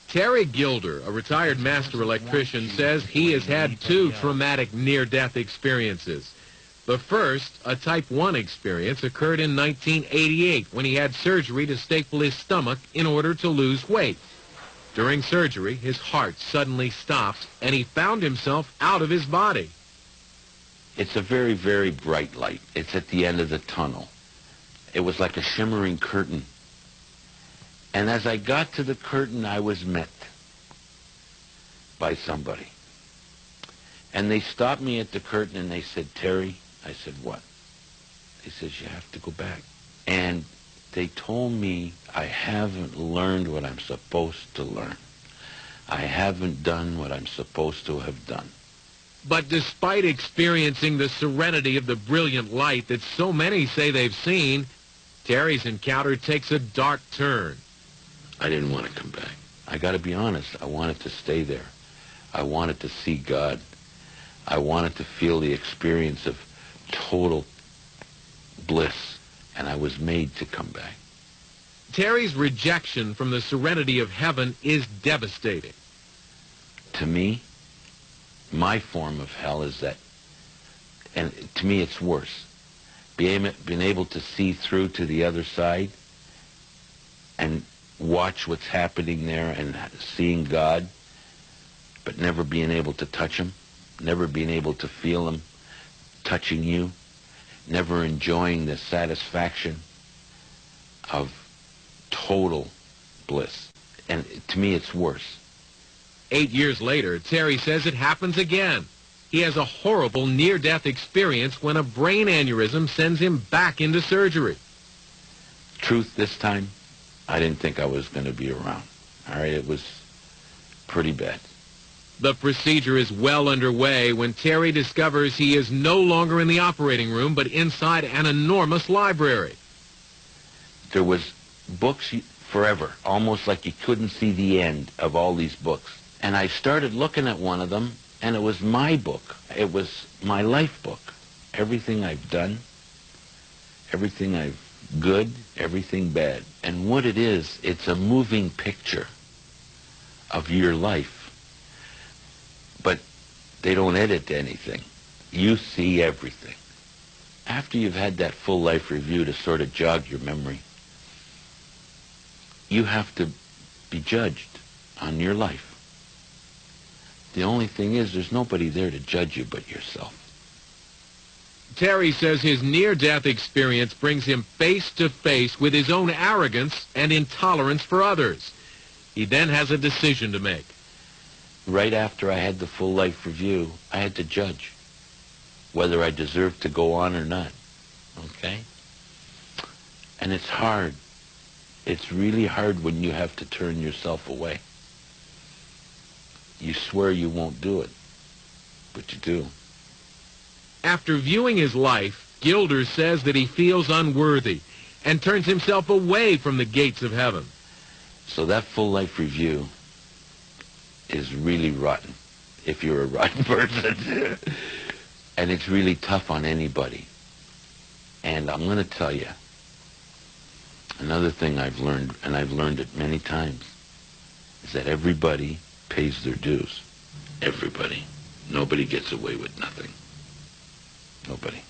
Terry Gilder, a retired master electrician, says he has had two traumatic near-death experiences. The first, a Type 1 experience, occurred in 1988 when he had surgery to staple his stomach in order to lose weight. During surgery, his heart suddenly stopped, and he found himself out of his body. It's a very, very bright light. It's at the end of the tunnel. It was like a shimmering curtain. And as I got to the curtain, I was met by somebody. And they stopped me at the curtain and they said, "Terry," I said, "What?" They said, "You have to go back." And they told me I haven't learned what I'm supposed to learn. I haven't done what I'm supposed to have done. But despite experiencing the serenity of the brilliant light that so many say they've seen, Terry's encounter takes a dark turn. I didn't want to come back. I got to be honest, I wanted to stay there. I wanted to see God. I wanted to feel the experience of total bliss, and I was made to come back. Terry's rejection from the serenity of heaven is devastating. To me, my form of hell is that, and to me it's worse, being able to see through to the other side and watch what's happening there and seeing God, but never being able to touch him, never being able to feel him touching you, never enjoying the satisfaction of total bliss. And to me, it's worse. 8 years later, Terry says it happens again. He has a horrible near-death experience when a brain aneurysm sends him back into surgery. Truth, this time, I didn't think I was going to be around. All right, it was pretty bad. The procedure is well underway when Terry discovers he is no longer in the operating room, but inside an enormous library. There was books forever, almost like you couldn't see the end of all these books. And I started looking at one of them, and it was my book. It was my life book. Everything I've done, everything I've good, everything bad. And what it is, it's a moving picture of your life. But they don't edit anything. You see everything. After you've had that full life review to sort of jog your memory, you have to be judged on your life. The only thing is, there's nobody there to judge you but yourself. Terry says his near-death experience brings him face to face with his own arrogance and intolerance for others. He then has a decision to make. Right after I had the full life review, I had to judge whether I deserved to go on or not. Okay? And it's hard. It's really hard when you have to turn yourself away. You swear you won't do it, but you do. After viewing his life, Gilder says that he feels unworthy and turns himself away from the gates of heaven. So that full life review is really rotten, if you're a rotten person. And it's really tough on anybody. And I'm going to tell you, another thing I've learned, and I've learned it many times, is that everybody pays their dues. Everybody. Nobody gets away with nothing. Nobody.